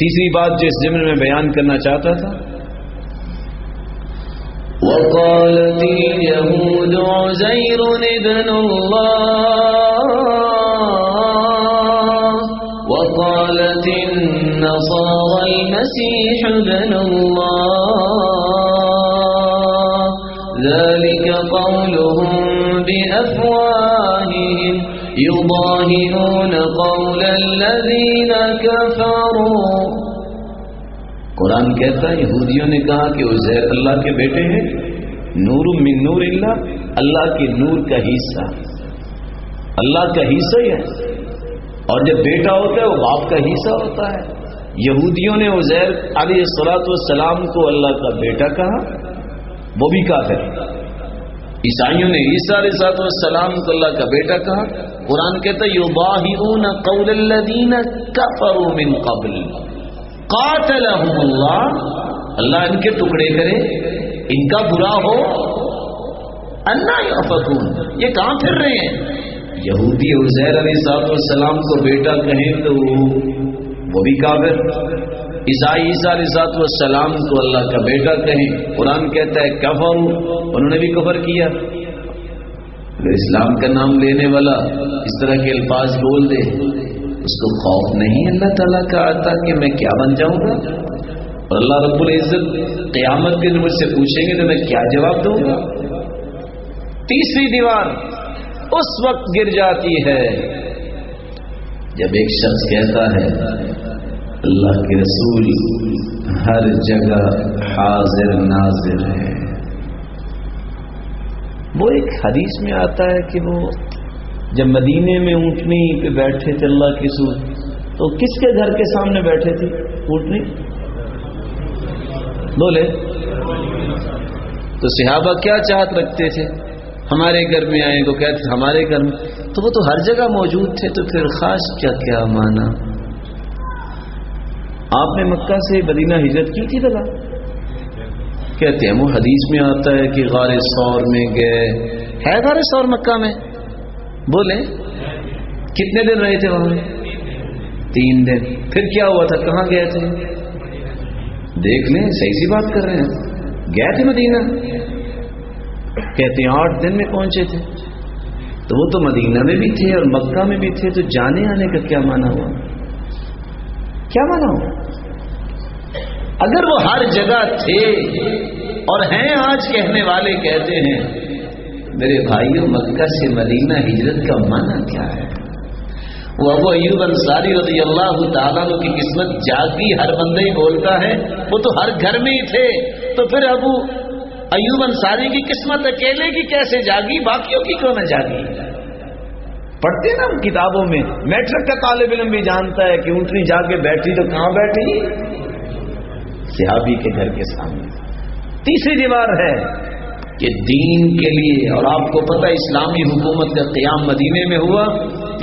تیسری بات جو اس ضمن میں بیان کرنا چاہتا تھا، وقالت اليهود عزير ابن الله وقالت النصارى المسيح ابن الله ذلك قولهم بأفواههم يضاهئون قول الذين كفروا. قرآن کہتا ہے یہودیوں نے کہا کہ عزیر اللہ کے بیٹے ہیں، نور من نور اللہ، اللہ کے نور کا حصہ، اللہ کا حصہ ہی ہے، اور جب بیٹا ہوتا ہے وہ باپ کا حصہ ہوتا ہے. یہودیوں نے عزیر علیہ السلام کو اللہ کا بیٹا کہا، وہ بھی کافر. عیسائیوں نے عیسیٰ علیہ السلام کو اللہ کا بیٹا کہا. قرآن کہتا ہے یضاہئون قول الذین کفروا من قبل قاتلہم اللہ، اللہ ان کے ٹکڑے کرے، ان کا برا ہو. انا یؤفکون، یہ کہاں پھر رہے ہیں؟ یہودی عزیر علیہ السلام کو بیٹا کہیں تو وہ بھی کافر، عیسائی عیسیٰ علیہ السلام کو اللہ کا بیٹا کہیں، قرآن کہتا ہے کفر، انہوں نے بھی کفر کیا. اسلام کا نام لینے والا اس طرح کے الفاظ بول دے، اس کو خوف نہیں اللہ تعالیٰ کا آتا کہ میں کیا بن جاؤں گا؟ اور اللہ رب العزت قیامت کے دن مجھ سے پوچھیں گے تو میں کیا جواب دوں گا؟ تیسری دیوار اس وقت گر جاتی ہے جب ایک شخص کہتا ہے اللہ کے رسول ہر جگہ حاضر ناظر ہے. وہ ایک حدیث میں آتا ہے کہ وہ جب مدینے میں اونٹنی پہ بیٹھے تھے اللہ کے رسول، تو کس کے گھر کے سامنے بیٹھے تھے اونٹنی؟ بولے تو صحابہ کیا چاہت رکھتے تھے؟ ہمارے گھر میں آئے کو کہتے تھے ہمارے گھر میں، تو وہ تو ہر جگہ موجود تھے، تو پھر خاص کیا مانا؟ آپ نے مکہ سے مدینہ ہجرت کی تھی بلا؟ کہتے ہیں وہ حدیث میں آتا ہے کہ غار ثور میں گئے. ہے غار ثور مکہ میں؟ بولیں کتنے دن رہے تھے وہاں؟ 3 دن. پھر کیا ہوا تھا؟ کہاں گئے تھے؟ دیکھ لیں، صحیح سی بات کر رہے ہیں، گئے تھے مدینہ. کہتے ہیں 8 دن میں پہنچے تھے. تو وہ تو مدینہ میں بھی تھے اور مکہ میں بھی تھے، تو جانے آنے کا کیا معنی ہوا؟ کیا معنی ہوا؟ اگر وہ ہر جگہ تھے اور ہیں، آج کہنے والے کہتے ہیں، میرے بھائیوں مکہ سے مدینہ ہجرت کا معنی کیا ہے؟ وہ ابو ایوب انصاری رضی اللہ تعالیٰ عنہ کی قسمت جاگی، ہر بندہ ہی بولتا ہے، وہ تو ہر گھر میں ہی تھے. تو پھر ابو ایوب انصاری کی قسمت اکیلے کی کیسے جاگی، باقیوں کی کیوں نہ جاگی؟ پڑھتے نا کتابوں میں، میٹرک کا طالب علم بھی جانتا ہے کہ اونٹنی جا کے بیٹھی تو کہاں بیٹھی؟ صحابی کے گھر کے سامنے. تیسری دیوار ہے کہ دین کے لیے، اور آپ کو پتہ اسلامی حکومت کا قیام مدینے میں ہوا.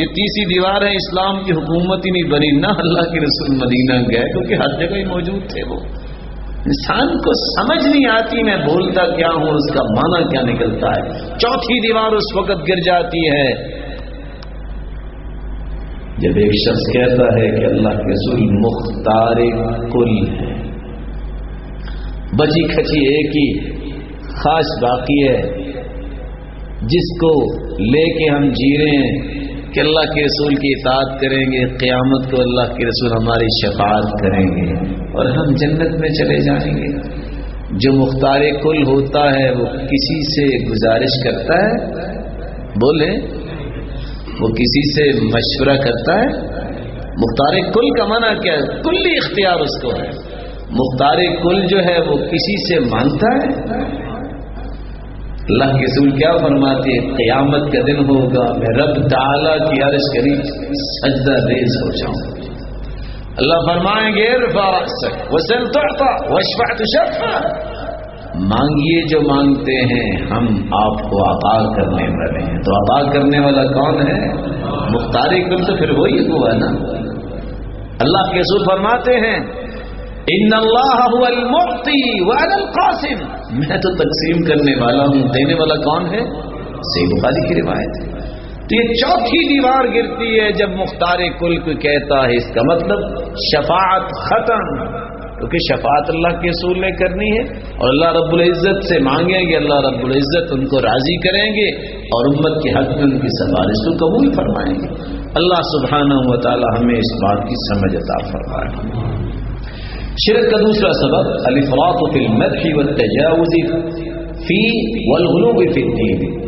یہ تیسری دیوار ہے، اسلام کی حکومت ہی نہیں بنی، نہ اللہ کے رسول مدینہ گئے، کیونکہ ہر جگہ ہی موجود تھے. وہ انسان کو سمجھ نہیں آتی میں بولتا کیا ہوں، اس کا معنی کیا نکلتا ہے. چوتھی دیوار اس وقت گر جاتی ہے جب ایک شخص کہتا ہے کہ اللہ کے رسول مختار کل ہے، بچی کھچی ایک ہی خاص باقی ہے جس کو لے کے ہم جی رہے ہیں کہ اللہ کے رسول کی اطاعت کریں گے، قیامت کو اللہ کے رسول ہماری شفاعت کریں گے اور ہم جنت میں چلے جائیں گے. جو مختار کل ہوتا ہے وہ کسی سے گزارش کرتا ہے؟ بولے وہ کسی سے مشورہ کرتا ہے؟ مختار کل کا معنی کیا ہے؟ کلی اختیار اس کو ہے. مختار کل جو ہے وہ کسی سے مانگتا ہے؟ اللہ کے رسول کیا فرماتے ہیں؟ قیامت کا دن ہوگا میں رب تعالیٰ کی عرش قریب سجدہ ریز ہو جاؤں. اللہ فرمائیں گے ارفع رأسک وسل تعطى واشفع تشفع، مانگیے جو مانگتے ہیں، ہم آپ کو عطا کرنے والے ہیں. تو عطا کرنے والا کون ہے؟ مختار کل تو پھر وہی ہوا نا. اللہ کے رسول فرماتے ہیں ان اللہ هو المعطی وانا القاسم، میں تو تقسیم کرنے والا ہوں، دینے والا کون ہے؟ صحیح بخاری کی روایت ہے. تو یہ چوتھی دیوار گرتی ہے جب مختار کل کو کہتا ہے، اس کا مطلب شفاعت ختم، کیونکہ شفاعت اللہ کے رسول نے کرنی ہے اور اللہ رب العزت سے مانگیں گے، اللہ رب العزت ان کو راضی کریں گے اور امت کے حق میں ان کی سفارش کو قبول فرمائیں گے۔ اللہ سبحانہ و تعالی ہمیں اس بات کی سمجھ عطا فرمائے۔ شرک کا دوسرا سبب الافراط فی المدح والتجاوز فی والغلو فی الدین،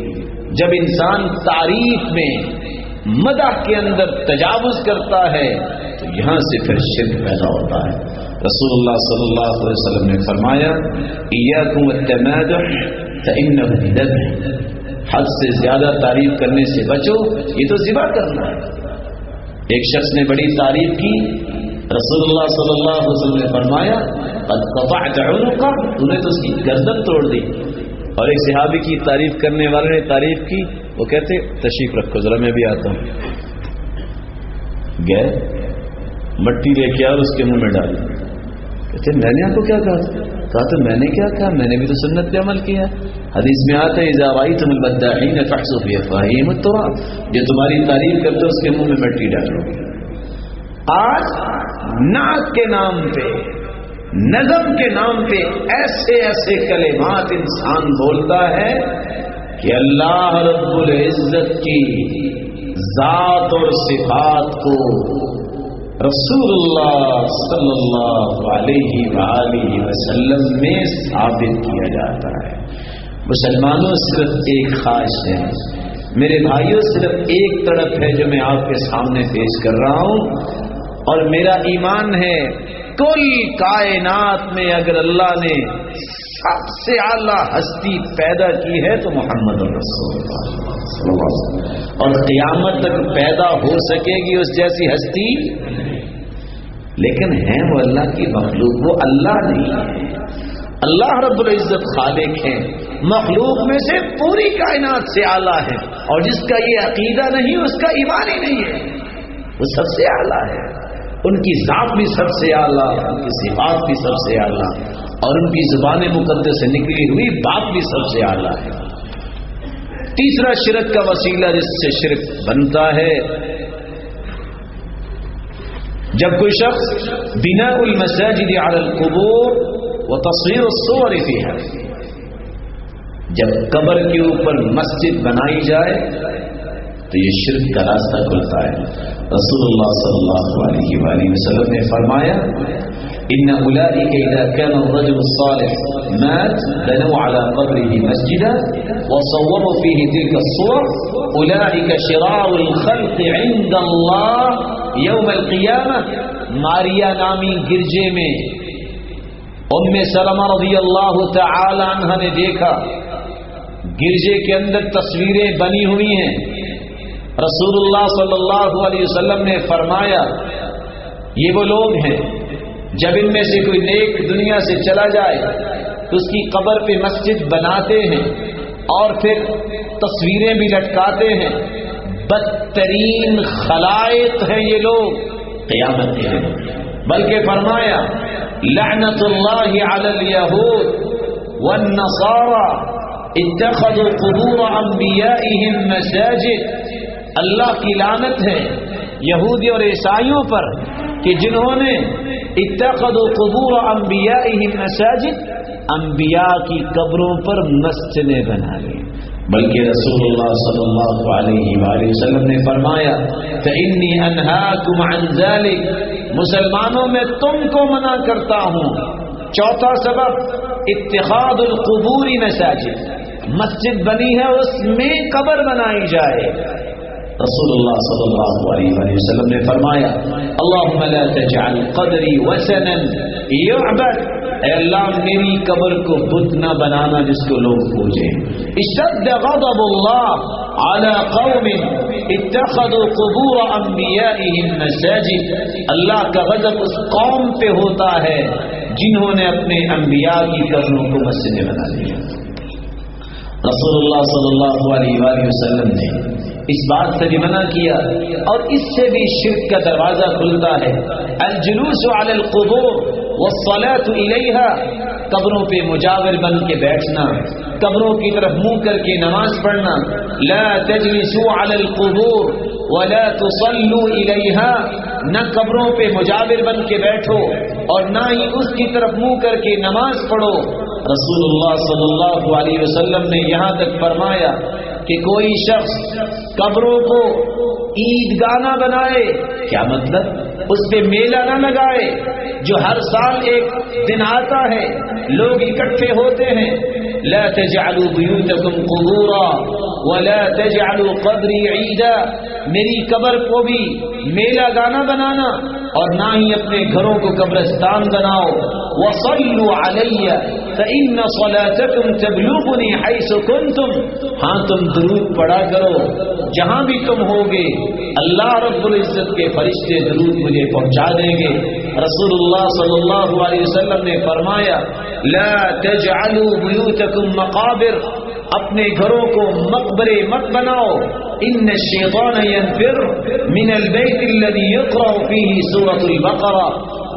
جب انسان تعریف میں مدح کے اندر تجاوز کرتا ہے تو یہاں سے پھر شرک پیدا ہوتا ہے۔ رسول اللہ صلی اللہ علیہ وسلم نے فرمایا ایاکم والتمادح فإنه ذبح، حد سے زیادہ تعریف کرنے سے بچو، یہ تو ذبح کرنا ہے۔ ایک شخص نے بڑی تعریف کی، رسول اللہ صلی اللہ علیہ وسلم نے فرمایا قد قطعت عنقہ، تو نے تو اس کی گردن توڑ دی۔ اور ایک صحابی کی تعریف کرنے والے نے تعریف کی، وہ کہتے تشریف رکھو ذرا میں بھی آتا ہوں، گئے مٹی لے کے اور اس کے منہ میں ڈالی، کہتے میں نے آپ کو کیا کہا تو میں نے کیا کہا، میں نے بھی تو سنت پہ عمل کیا۔ حدیث میں آتا ہے اذا رأیتم المداحین فاحصوا فی افواہہم التراب، جو تمہاری تعریف کرتے اس کے منہ میں مٹی ڈالو۔ آج نعت کے نام پہ، نظم کے نام پہ ایسے ایسے کلمات انسان بولتا ہے کہ اللہ رب العزت کی ذات اور صفات کو رسول اللہ صلی اللہ علیہ وآلہ وسلم میں ثابت کیا جاتا ہے۔ مسلمانوں صرف ایک خواہش ہے، میرے بھائیوں صرف ایک طرف ہے جو میں آپ کے سامنے پیش کر رہا ہوں، اور میرا ایمان ہے کل کائنات میں اگر اللہ نے سب سے اعلیٰ ہستی پیدا کی ہے تو محمد رسول اللہ صلی اللہ علیہ وسلم، اور قیامت تک پیدا ہو سکے گی اس جیسی ہستی، لیکن ہے وہ اللہ کی مخلوق، وہ اللہ نہیں ہے۔ اللہ رب العزت خالق ہے، مخلوق میں سے پوری کائنات سے اعلیٰ ہے، اور جس کا یہ عقیدہ نہیں اس کا ایمان ہی نہیں ہے، وہ سب سے اعلیٰ ہے، ان کی ذات بھی سب سے اعلیٰ، ان کی صفات بھی سب سے اعلیٰ، اور ان کی زبان مقدس سے نکلی ہوئی بات بھی سب سے اعلیٰ ہے۔ تیسرا شرک کا وسیلہ جس سے شرک بنتا ہے، جب کوئی شخص بناء المساجد علی القبور وتصویر الصور فیہا، جب قبر کے اوپر مسجد بنائی جائے تو یہ شرک کا راستہ کھلتا ہے۔ رسول اللہ صلی اللہ علیہ وآلہ وسلم نے فرمایا ان اولئک اذا كان الرجل الصالح مات بنوا على قبره مسجدا وصوروا فيه تلك الصور اولئک شرار الخلق عند اللہ یوم القیامہ۔ ماریا نامی گرجے میں ام سلمہ رضی اللہ تعالی عنہ نے دیکھا گرجے کے اندر تصویریں بنی ہوئی ہیں۔ رسول اللہ صلی اللہ علیہ وسلم نے فرمایا یہ وہ لوگ ہیں جب ان میں سے کوئی نیک دنیا سے چلا جائے تو اس کی قبر پہ مسجد بناتے ہیں اور پھر تصویریں بھی لٹکاتے ہیں، بدترین خلائق ہیں یہ لوگ قیامت کے دن۔ بلکہ فرمایا لعنت اللہ علی الیہود والنصارى اتخذوا قبور انبیائهم مساجد، اللہ کی لعنت ہے یہودی اور عیسائیوں پر کہ جنہوں نے اتخذوا قبور انبیائهم مساجد، انبیاء کی قبروں پر مسجدیں بنا لی۔ بلکہ رسول اللہ صلی اللہ علیہ وآلہ وسلم نے فرمایا فإنی انہاکم عن ذلک، مسلمانوں میں تم کو منع کرتا ہوں۔ چوتھا سبب اتخاذ القبور مساجد، مسجد بنی ہے اس میں قبر بنائی جائے۔ رسول اللہ صلی اللہ علیہ وآلہ وسلم نے فرمایا اللہم لا تجعل قبری وثنا یعبد، اے اللہ میری قبر کو بت نہ بنانا جس کو لوگ پوجیں۔ اشتد غضب اللہ علی قوم اتخذوا قبور انبیائهم مساجد، اللہ کا غضب اس قوم پہ ہوتا ہے جنہوں نے اپنے انبیاء کی قبروں کو مسجدیں بنا لیا۔ رسول اللہ صلی اللہ علیہ وآلہ وسلم نے اس بات سے بھی منع کیا، اور اس سے بھی شرک کا دروازہ کھلتا ہے۔ الجلوس علی القبور والصلاة الیہا، قبروں پہ مجاور بن کے بیٹھنا، قبروں کی طرف منہ کر کے نماز پڑھنا، لا تجلسوا علی القبور ولا تصلوا الیہا، نہ قبروں پہ مجاور بن کے بیٹھو اور نہ ہی اس کی طرف منہ کر کے نماز پڑھو۔ رسول اللہ صلی اللہ علیہ وسلم نے یہاں تک فرمایا کہ کوئی شخص قبروں کو عیدگاہ نہ بنائے، کیا مطلب؟ اس پہ میلہ نہ لگائے جو ہر سال ایک دن آتا ہے، لوگ اکٹھے ہوتے ہیں۔ لا تجعلوا بیوتکم قبورا ولا تجعلوا قبری عیدا، میری قبر کو بھی میلہ گانا بنانا اور نہ ہی اپنے گھروں کو قبرستان بناؤ۔ وصلوا علی فإن صلاتکم تبلغنی حیث کنتم، ہاں تم درود پڑھا کرو جہاں بھی تم ہوگے، اللہ رب العزت کے فرشتے درود مجھے پہنچا دیں گے۔ رسول اللہ صلی اللہ علیہ وسلم نے فرمایا لا تجعلوا بیوتکم مقابر، اپنے گھروں کو مقبرے مت بناؤ۔ ان الشیطان ینفر من البیت الذی یقرأ فیہ سورۃ البقرہ،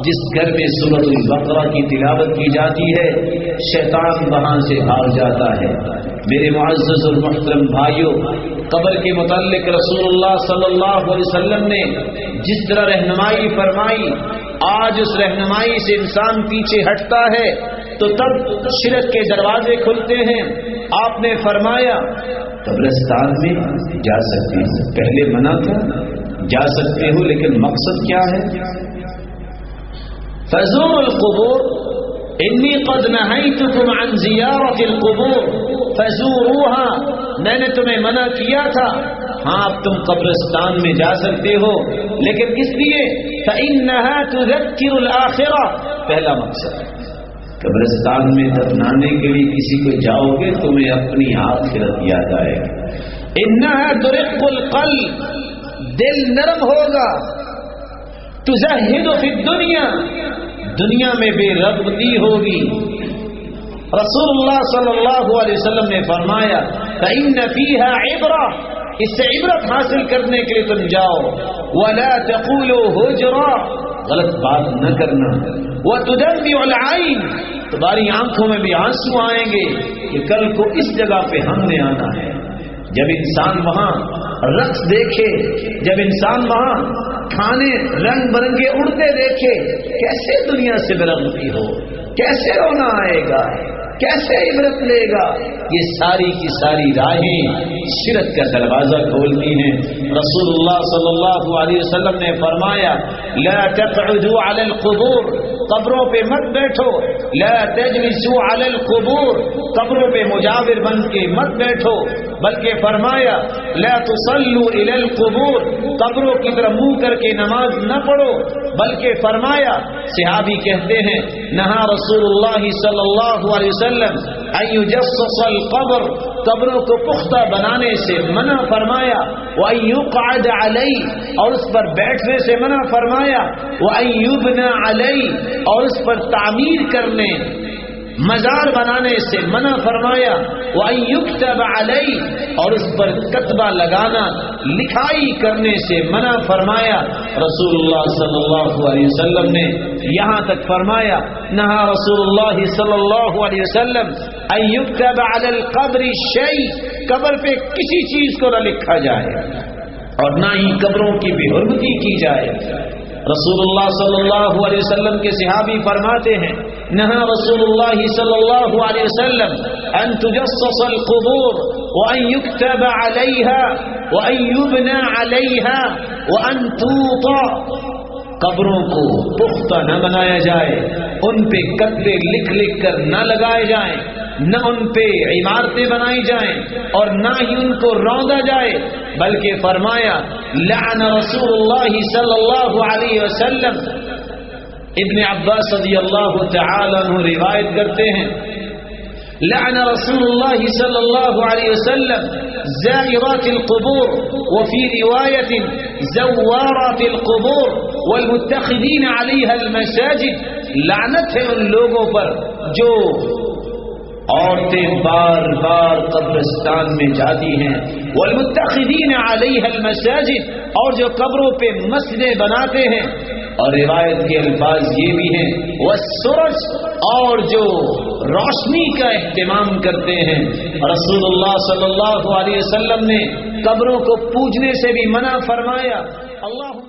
جس گھر میں سورۃ البقرہ کی تلاوت کی جاتی ہے شیطان وہاں سے بھاگ جاتا ہے۔ میرے معزز اور محترم بھائیوں، قبر کے متعلق رسول اللہ صلی اللہ علیہ وسلم نے جس طرح رہنمائی فرمائی، آج اس رہنمائی سے انسان پیچھے ہٹتا ہے تو تب شرک کے دروازے کھلتے ہیں۔ آپ نے فرمایا قبرستان میں جا سکتے ہیں، پہلے منع تھا جا سکتے ہو، لیکن مقصد کیا ہے؟ فزوروا القبور انی قد نہیتکم عن زیارت القبور فزوروها، میں نے تمہیں منع کیا تھا، ہاں اب تم قبرستان میں جا سکتے ہو، لیکن اس لیے فإنها تذکر الآخرہ، پہلا مقصد قبرستان میں دفنانے کے لیے کسی کو جاؤ گے تمہیں اپنی آخرت یاد آئے گی۔ انها ترق القلب، دل نرم ہوگا۔ تزہد فی الدنیا، دنیا میں بے رغبتی ہوگی۔ رسول اللہ صلی اللہ علیہ وسلم نے فرمایا فإن فیها عبرہ، اس سے عبرت حاصل کرنے کے لیے تم جاؤ۔ ولا تقولوا ہجرا، غلط بات نہ کرنا۔ وتدمع العین، تمہاری آنکھوں میں بھی آنسو آئیں گے کہ کل کو اس جگہ پہ ہم نے آنا ہے۔ جب انسان وہاں رقص دیکھے، جب انسان وہاں کھانے رنگ برنگے اڑتے دیکھے، کیسے دنیا سے برغبتی ہو، کیسے رونا آئے گا، کیسے عبرت لے گا؟ یہ ساری کی ساری راہیں شرک کا دروازہ کھولتی ہیں۔ رسول اللہ صلی اللہ علیہ وسلم نے فرمایا لا تقعدوا علی القبور، قبروں پہ مت بیٹھو۔ لا تجلسوا علی القبور، قبروں پہ مجاور بن کے مت بیٹھو، بلکہ فرمایا لا تصلوا الی القبور، قبروں کی طرف منہ کر کے نماز نہ پڑھو، بلکہ فرمایا، صحابی کہتے ہیں نہا رسول اللہ صلی اللہ علیہ وسلم ان یجصص القبر، قبروں کو پختہ بنانے سے منع فرمایا، وان یقعد علی، اور اس پر بیٹھنے سے منع فرمایا، وان یبنى علی، اور اس پر تعمیر کرنے مزار بنانے سے منع فرمایا، وان یکتب علی، اور اس پر کتبہ لگانا لکھائی کرنے سے منع فرمایا۔ رسول اللہ صلی اللہ علیہ وسلم نے یہاں تک فرمایا نہا رسول اللہ صلی اللہ علیہ وسلم ان یکتب علی القبر شیء، قبر پہ کسی چیز کو نہ لکھا جائے اور نہ ہی قبروں کی بے حرمتی کی جائے۔ رسول اللہ صلی اللہ علیہ وسلم کے صحابی فرماتے ہیں نہا رسول اللہ صلی اللہ علیہ وسلم ان تجصص القبور وان یکتب علیہا وان یبنى علیہا وان توطا، قبروں کو پختہ نہ بنایا جائے، ان پہ کتبے لکھ لکھ کر نہ لگائے جائیں، نہ ان پہ عمارتیں بنائی جائیں اور نہ ہی ان کو روندا جائے، بلکہ فرمایا لعن رسول اللہ صلی اللہ علیہ وسلم۔ ابن عباس رضی اللہ تعالی عنہ روایت کرتے ہیں لعن رسول اللہ صلی اللہ علیہ وسلم زائرات القبور وفي رواية زوارات القبور والمتخذين عليها المساجد، لعنت ہے ان لوگوں پر جو عورتیں بار بار قبرستان میں جاتی ہیں، والمتخذین علیہا المساجد، اور جو قبروں پہ مسجدیں بناتے ہیں، اور روایت کے الفاظ یہ بھی ہیں والسرج، اور جو روشنی کا اہتمام کرتے ہیں. رسول اللہ صلی اللہ علیہ وسلم نے قبروں کو پوجنے سے بھی منع فرمایا. اللہ